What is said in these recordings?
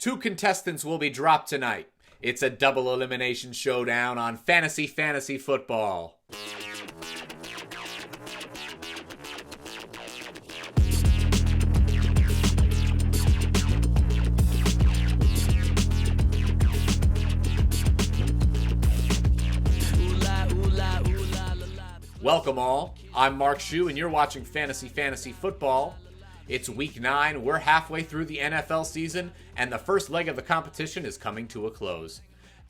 2 contestants will be dropped tonight. It's a double elimination showdown on Fantasy Football. Welcome all, I'm Mark Shuey and you're watching Fantasy Football. It's week 9, we're halfway through the NFL season, and the first leg of the competition is coming to a close.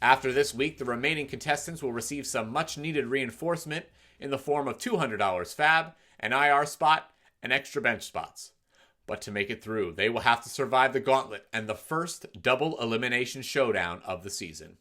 After this week, the remaining contestants will receive some much needed reinforcement in the form of $200 fab, an IR spot, and extra bench spots. But to make it through, they will have to survive the gauntlet and the first double elimination showdown of the season.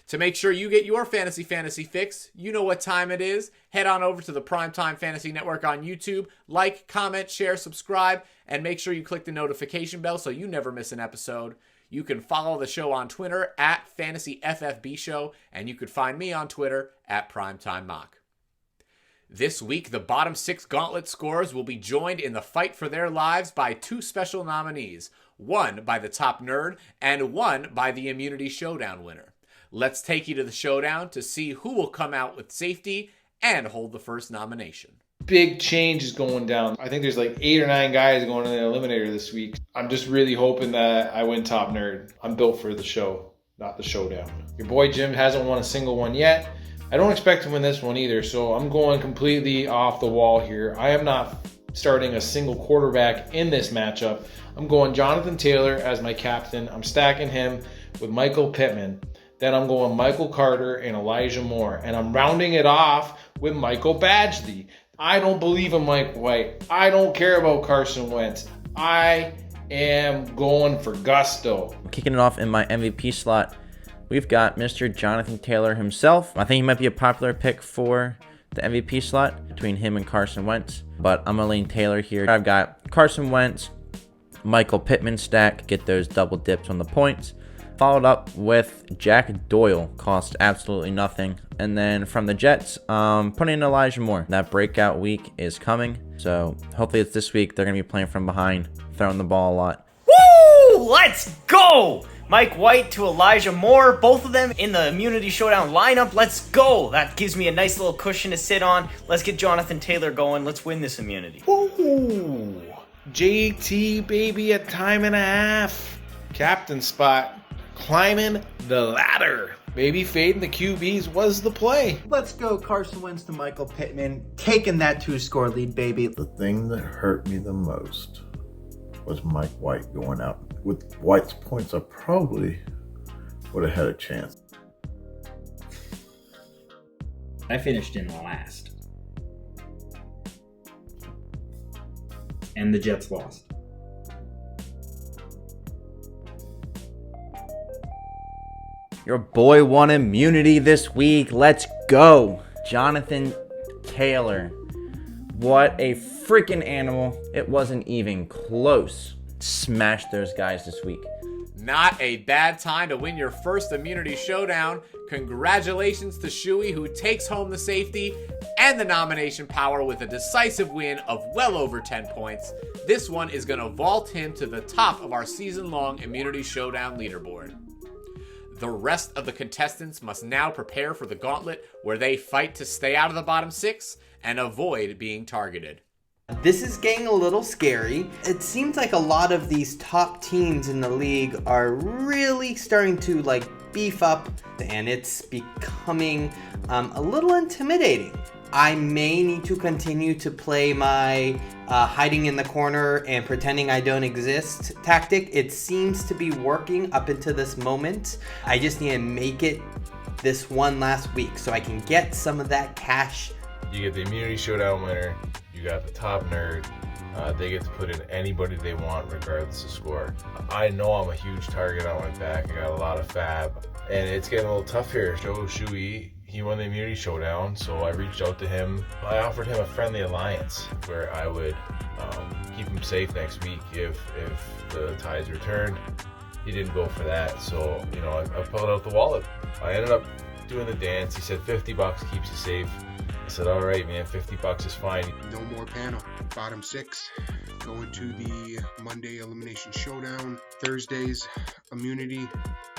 To make sure you get your fantasy fix, you know what time it is. Head on over to the Primetime Fantasy Network on YouTube. Like, comment, share, subscribe, and make sure you click the notification bell so you never miss an episode. You can follow the show on Twitter at FantasyFFB Show, and you can find me on Twitter at PrimetimeMock. This week, the bottom 6 gauntlet scorers will be joined in the fight for their lives by 2 special nominees, one by the top nerd and one by the Immunity Showdown winner. Let's take you to the showdown to see who will come out with safety and hold the first nomination. Big change is going down. I think there's like 8 or 9 guys going to the eliminator this week. I'm just really hoping that I win top nerd. I'm built for the show, not the showdown. Your boy Jim hasn't won a single one yet. I don't expect to win this one either, so I'm going completely off the wall here. I am not starting a single quarterback in this matchup. I'm going Jonathan Taylor as my captain. I'm stacking him with Michael Pittman. Then I'm going Michael Carter and Elijah Moore. And I'm rounding it off with Michael Badgley. I don't believe in Mike White. I don't care about Carson Wentz. I am going for gusto. Kicking it off in my MVP slot, we've got Mr. Jonathan Taylor himself. I think he might be a popular pick for the MVP slot between him and Carson Wentz. But I'm going to lean Taylor here. I've got Carson Wentz, Michael Pittman stack, get those double dips on the points. Followed up with Jack Doyle, cost absolutely nothing. And then from the Jets, putting in Elijah Moore. That breakout week is coming. So hopefully it's this week. They're going to be playing from behind, throwing the ball a lot. Woo! Let's go! Mike White to Elijah Moore. Both of them in the Immunity Showdown lineup. Let's go! That gives me a nice little cushion to sit on. Let's get Jonathan Taylor going. Let's win this immunity. Ooh, JT, baby, a time and a half. Captain spot. Climbing the ladder. Maybe fading the QBs was the play. Let's go Carson Wentz to Michael Pittman. Taking that 2-score lead, baby. The thing that hurt me the most was Mike White going out. With White's points, I probably would have had a chance. I finished in last. And the Jets lost. Your boy won immunity this week. Let's go. Jonathan Taylor. What a freaking animal. It wasn't even close. Smashed those guys this week. Not a bad time to win your first Immunity Showdown. Congratulations to Shuey, who takes home the safety and the nomination power with a decisive win of well over 10 points. This one is going to vault him to the top of our season-long Immunity Showdown leaderboard. The rest of the contestants must now prepare for the gauntlet where they fight to stay out of the bottom 6 and avoid being targeted. This is getting a little scary. It seems like a lot of these top teams in the league are really starting to beef up, and it's becoming a little intimidating. I may need to continue to play my hiding in the corner and pretending I don't exist tactic. It seems to be working up until this moment. I just need to make it this one last week so I can get some of that cash. You get the Immunity Showdown winner. You got the top nerd. They get to put in anybody they want regardless of score. I know I'm a huge target on my back. I got a lot of fab. And it's getting a little tough here. Shuey, he won the Immunity Showdown, so I reached out to him. I offered him a friendly alliance where I would keep him safe next week if the ties returned. He didn't go for that, so I pulled out the wallet. I ended up doing the dance. He said $50 keeps you safe. I said, all right, man, $50 is fine. No more panel. Bottom 6 going to the Monday Elimination Showdown. Thursday's Immunity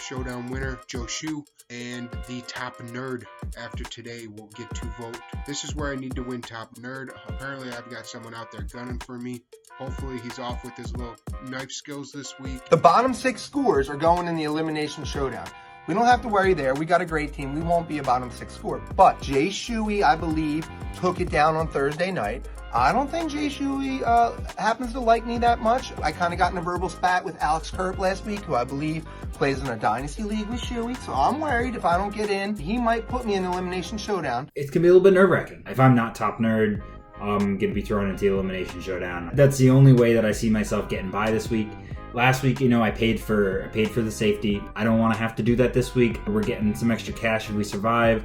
Showdown winner, Joe Shuey, and the top nerd after today will get to vote. This is where I need to win top nerd. Apparently I've got someone out there gunning for me. Hopefully he's off with his little knife skills this week. The bottom 6 scores are going in the Elimination Showdown. We don't have to worry there. We got a great team. We won't be a bottom 6 score. But Jay Shuey, I believe, took it down on Thursday night. I don't think Jay Shuey happens to like me that much. I kind of got in a verbal spat with Alex Kerp last week, who I believe plays in a dynasty league with Shuey. So I'm worried if I don't get in, he might put me in the Elimination Showdown. It's going to be a little bit nerve-wracking. If I'm not top nerd, I'm going to be thrown into the Elimination Showdown. That's the only way that I see myself getting by this week. Last week, I paid for the safety. I don't want to have to do that this week. We're getting some extra cash if we survive.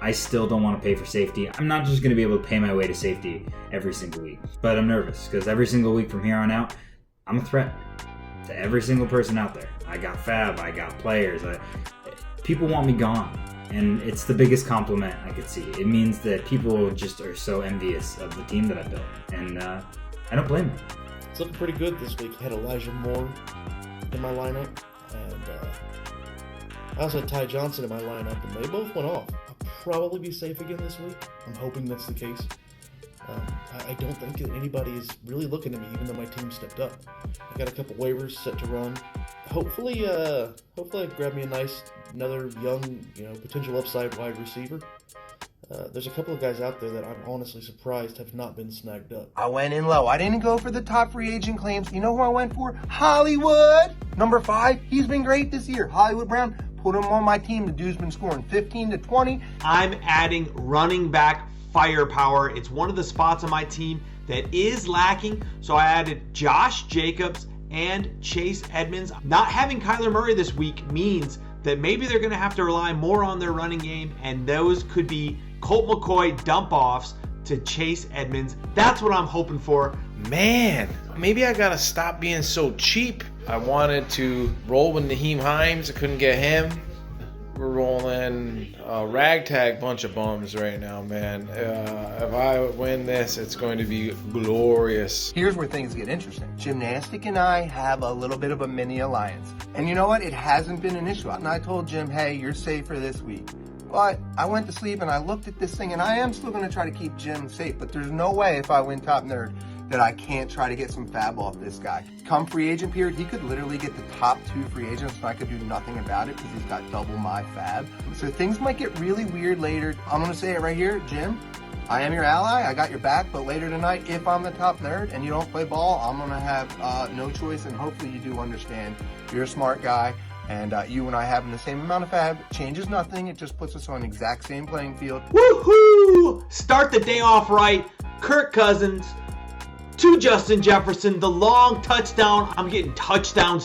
I still don't want to pay for safety. I'm not just going to be able to pay my way to safety every single week. But I'm nervous because every single week from here on out, I'm a threat to every single person out there. I got fab, I got players. People want me gone. And it's the biggest compliment I could see. It means that people just are so envious of the team that I built. And I don't blame them. It's looking pretty good this week. I had Elijah Moore in my lineup, and I also had Ty Johnson in my lineup, and they both went off. I'll probably be safe again this week. I'm hoping that's the case. I don't think that anybody is really looking at me, even though my team stepped up. I got a couple waivers set to run. Hopefully I grab me another young, potential upside wide receiver. There's a couple of guys out there that I'm honestly surprised have not been snagged up. I went in low. I didn't go for the top free agent claims. You know who I went for? Hollywood. Number 5. He's been great this year. Hollywood Brown. Put him on my team. The dude's been scoring 15 to 20. I'm adding running back firepower. It's one of the spots on my team that is lacking. So I added Josh Jacobs and Chase Edmonds. Not having Kyler Murray this week means that maybe they're going to have to rely more on their running game, and those could be Colt McCoy dump-offs to Chase Edmonds. That's what I'm hoping for. Man, maybe I gotta stop being so cheap. I wanted to roll with Naheem Hines. I couldn't get him. We're rolling a ragtag bunch of bums right now, man. If I win this, it's going to be glorious. Here's where things get interesting. Gymnastic and I have a little bit of a mini alliance. And you know what? It hasn't been an issue. And I told Jim, hey, you're safe for this week. But I went to sleep and I looked at this thing, and I am still going to try to keep Jim safe. But there's no way if I win top nerd that I can't try to get some fab off this guy. Come free agent period, he could literally get the top 2 free agents, and I could do nothing about it because he's got double my fab. So things might get really weird later. I'm going to say it right here, Jim. I am your ally. I got your back. But later tonight, if I'm the top nerd and you don't play ball, I'm going to have no choice. And hopefully you do understand. You're a smart guy. And you and I having the same amount of fab changes nothing. It just puts us on the exact same playing field. Woohoo! Start the day off right. Kirk Cousins to Justin Jefferson. The long touchdown. I'm getting touchdown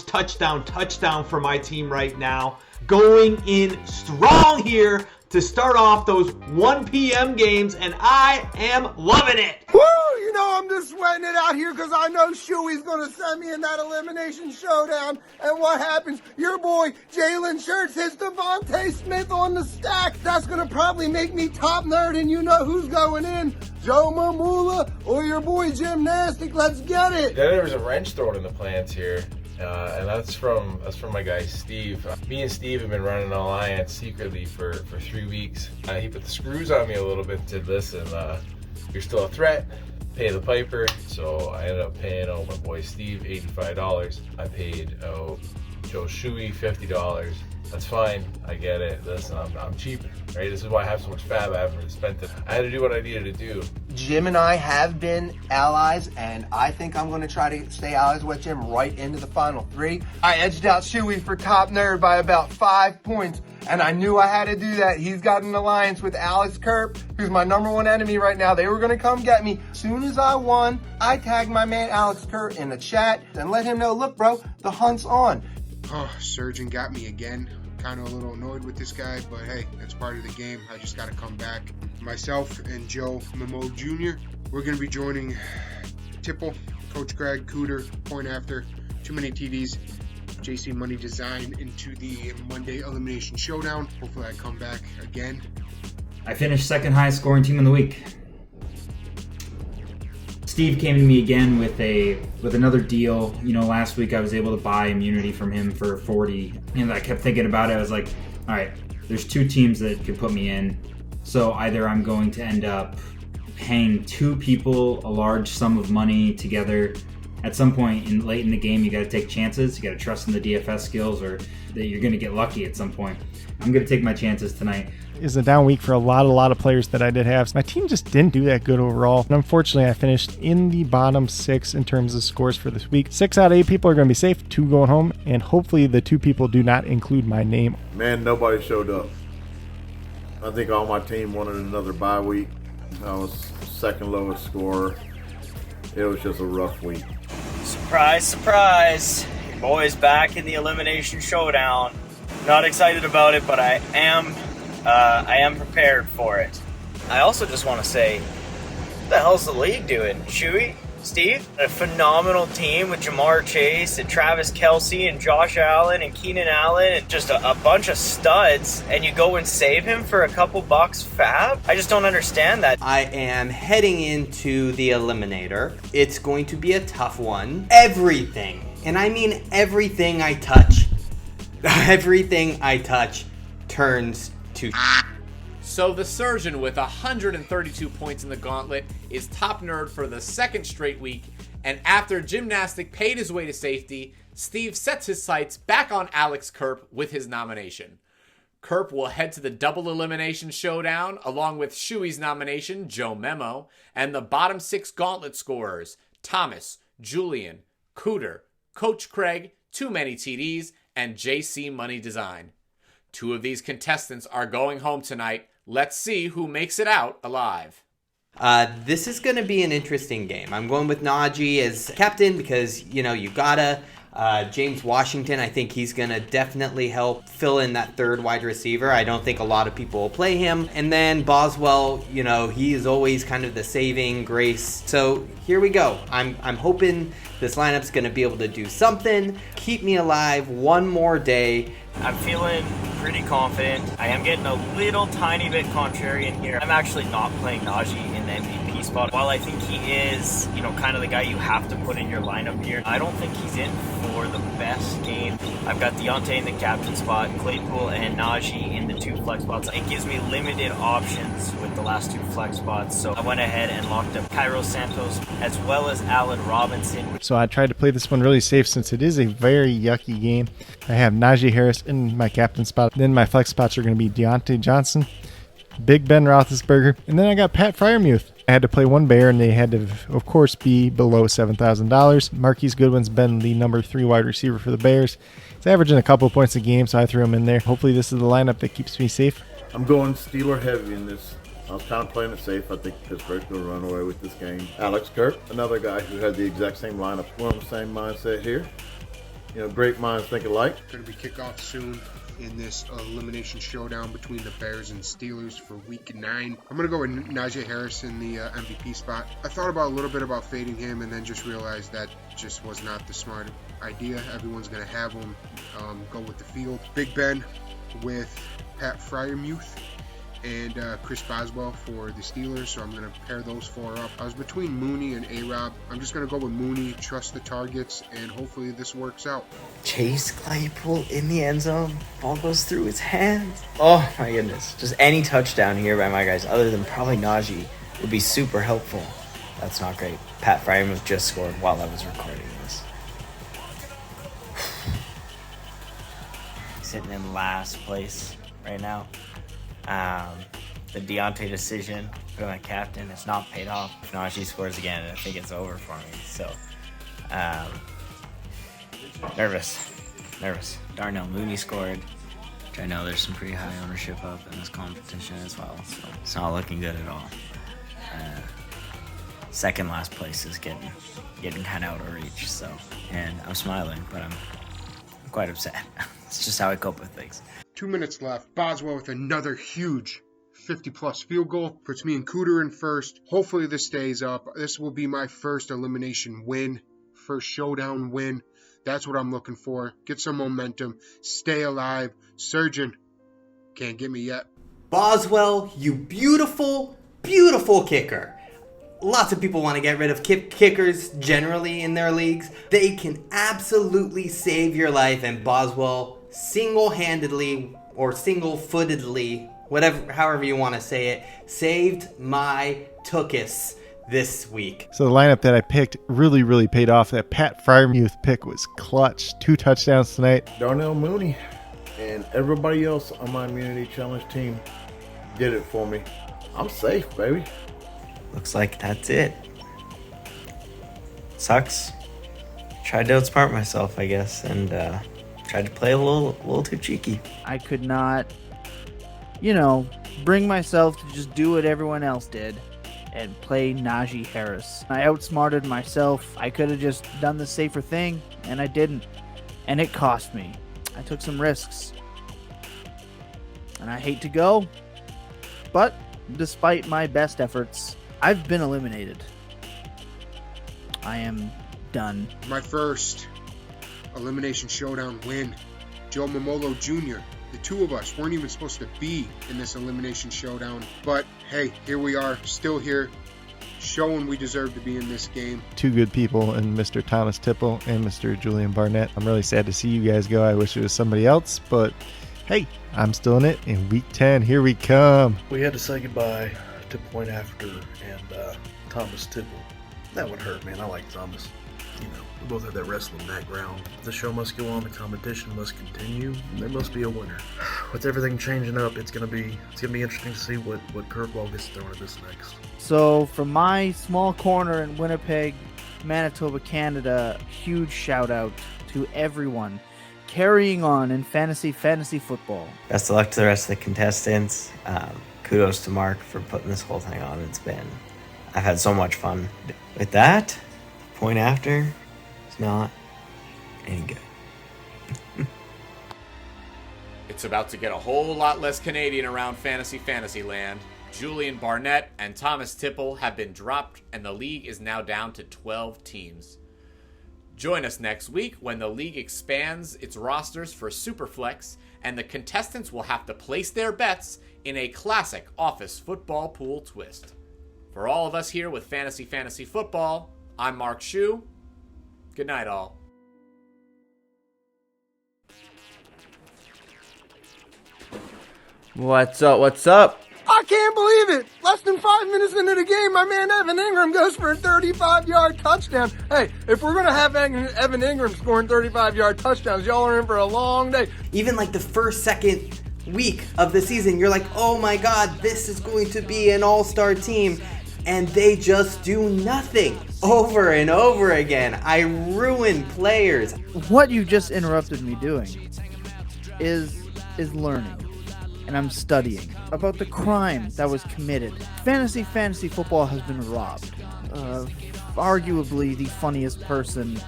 for my team right now. Going in strong here to start off those 1 p.m. games, and I am loving it. Woo! You know I'm just sweating it out here because I know Shuey's going to send me in that Elimination Showdown. And what happens? Your boy Jalen Shirts hits Devontae Smith on the stack. That's going to probably make me top nerd, and you know who's going in. Joe Mamula or your boy Jim Nastic. Let's get it. Then there was a wrench thrown in the plans here. And that's from my guy Steve. Me and Steve have been running an alliance secretly for 3 weeks. He put the screws on me a little bit and said, listen, you're still a threat, pay the piper. So I ended up paying my boy Steve $85. I paid Joe Shuey $50. That's fine, I get it. Listen, I'm cheap, right? This is why I have so much fab. I haven't spent it. I had to do what I needed to do. Jim and I have been allies, and I think I'm going to try to stay allies with Jim right into the final 3. I edged out Shuey for top nerd by about 5 points, and I knew I had to do that. He's got an alliance with Alex Kerp, who's my #1 enemy right now. They were going to come get me. As soon as I won, I tagged my man Alex Kerp in the chat and let him know, look, bro, the hunt's on. Oh, Surgeon got me again. Kind of a little annoyed with this guy, but hey, that's part of the game. I just got to come back. Myself and Joe Memmolo Jr., we're going to be joining Tipple, Coach Greg, Cooder, Point After, Too Many TDs, JC Money Design into the Monday Elimination Showdown. Hopefully I come back again. I finished second highest scoring team in the week. Steve came to me again with another deal. You know, last week I was able to buy immunity from him for 40, and I kept thinking about it. I was like, all right, there's two teams that could put me in. So either I'm going to end up paying two people a large sum of money together. At some point late in the game, you got to take chances. You got to trust in the DFS skills, or that you're going to get lucky at some point. I'm going to take my chances tonight. Is a down week for a lot of players that I did have. My team just didn't do that good overall. And unfortunately, I finished in the bottom 6 in terms of scores for this week. 6 out of 8 people are going to be safe, 2 going home, and hopefully the 2 people do not include my name. Man, nobody showed up. I think all my team wanted another bye week. I was second lowest scorer. It was just a rough week. Surprise, surprise. Your boy's back in the Elimination Showdown. Not excited about it, but I am prepared for it. I also just want to say, what the hell's the league doing? Shuey? Steve? A phenomenal team with Jamar Chase and Travis Kelce and Josh Allen and Keenan Allen and just a bunch of studs, and you go and save him for a couple bucks fab? I just don't understand that. I am heading into the Eliminator. It's going to be a tough one. Everything, and I mean everything I touch, turns to So the Surgeon, with 132 points in the gauntlet, is top nerd for the second straight week, and after Gymnastic paid his way to safety, Steve sets his sights back on Alex Kerp with his nomination. Kerp will head to the double elimination showdown, along with Shuey's nomination, Joe Memo, and the bottom 6 gauntlet scorers, Thomas, Julien, Cooder, Coach Craig, Too Many TDs, and JC Money Design. 2 of these contestants are going home tonight. Let's see who makes it out alive. This is going to be an interesting game. I'm going with Najee as captain because, you know, you gotta. James Washington, I think he's going to definitely help fill in that third wide receiver. I don't think a lot of people will play him. And then Boswell, you know, he is always kind of the saving grace. So here we go. I'm hoping this lineup's going to be able to do something. Keep me alive one more day. I'm feeling pretty confident. I am getting a little tiny bit contrarian here. I'm actually not playing Najee in the MVP spot. While I think he is, you know, kind of the guy you have to put in your lineup here, I don't think he's in for the best game. I've got Deontay in the captain spot, Claypool and Najee in the 2 flex spots. It gives me limited options with the last 2 flex spots, so I went ahead and locked up Cairo Santos as well as Allen Robinson. So I tried to play this one really safe since it is a very yucky game. I have Najee Harris in my captain spot. Then my flex spots are going to be Deontay Johnson, Big Ben Roethlisberger, and then I got Pat Freiermuth. I had to play one Bear, and they had to, of course, be below $7,000. Marquise Goodwin's been the number 3 wide receiver for the Bears. He's averaging a couple of points a game, so I threw him in there. Hopefully this is the lineup that keeps me safe. I'm going Steeler heavy in this. I was kind of playing it safe. I think Pittsburgh's going to run away with this game. Alex Kerp, another guy who had the exact same lineup. We're on the same mindset here. You know, great minds think alike. Going to be kickoff soon in this elimination showdown between the Bears and Steelers for week 9. I'm going to go with Najee Harris in the MVP spot. I thought about a little bit about fading him and then just realized that just was not the smart idea. Everyone's going to have him go with the field. Big Ben with Pat Freiermuth and Chris Boswell for the Steelers, so I'm going to pair those 4 up. I was between Mooney and A-Rob. I'm just going to go with Mooney, trust the targets, and hopefully this works out. Chase Claypool in the end zone. Ball goes through his hands. Oh my goodness. Just any touchdown here by my guys, other than probably Najee, would be super helpful. That's not great. Pat Freiermuth just scored while I was recording this. Sitting in last place right now. The Deontay decision for my captain, it's not paid off. If Najee scores again, I think it's over for me. So, nervous. Darnell Mooney scored, which I know there's some pretty high ownership up in this competition as well. So it's not looking good at all. Second last place is getting kind of out of reach. So, and I'm smiling, but I'm quite upset. It's just how I cope with things. 2 minutes left. Boswell with another huge 50-plus field goal. Puts me and Cooder in first. Hopefully this stays up. This will be my first elimination win. First showdown win. That's what I'm looking for. Get some momentum. Stay alive. Surgeon. Can't get me yet. Boswell, you beautiful, beautiful kicker. Lots of people want to get rid of kickers generally in their leagues. They can absolutely save your life, and Boswell single-handedly or single-footedly, however you want to say it, saved my tuchus this week. So the lineup that I picked really, really paid off. That Pat Freiermuth pick was clutch. 2 touchdowns tonight. Darnell Mooney and everybody else on my Immunity Challenge team did it for me. I'm safe, baby. Looks like that's it. Sucks. Tried to outsmart myself, I guess, and tried to play a little too cheeky. I could not, bring myself to just do what everyone else did and play Najee Harris. I outsmarted myself. I could have just done the safer thing, and I didn't. And it cost me. I took some risks. And I hate to go, but despite my best efforts, I've been eliminated. I am done. My first Elimination Showdown win. Joe Memmolo Jr. The two of us weren't even supposed to be in this Elimination Showdown. But hey, here we are, still here, showing we deserve to be in this game. 2 good people in Mr. Thomas Tipple and Mr. Julien Barnett. I'm really sad to see you guys go. I wish it was somebody else, but hey, I'm still in it. In week 10, here we come. We had to say goodbye to Point After and Thomas Tipple. That would hurt, man. I like Thomas. We both have that wrestling background. The show must go on. The competition must continue. There must be a winner. With everything changing up, it's gonna be interesting to see what curveball gets thrown at this next. So from my small corner in Winnipeg, Manitoba, Canada, huge shout out to everyone carrying on in fantasy football. Best of luck to the rest of the contestants. Kudos to Mark for putting this whole thing on. I've had so much fun. With that, Point After is not any good. It's about to get a whole lot less Canadian around fantasy land. Julien Barnett and Thomas Tipple have been dropped, and the league is now down to 12 teams. Join us next week when the league expands its rosters for Superflex, and the contestants will have to place their bets in a classic office football pool twist. For all of us here with Fantasy Football, I'm Mark Shue. Good night, all. What's up? I can't believe it! Less than 5 minutes into the game, my man Evan Ingram goes for a 35-yard touchdown. Hey, if we're going to have Evan Ingram scoring 35-yard touchdowns, y'all are in for a long day. Even like the second week of the season, you're like, oh my god, this is going to be an all-star team. And they just do nothing over and over again. I ruin players. What you just interrupted me doing is learning. And I'm studying about the crime that was committed. Fantasy football has been robbed. Arguably the funniest person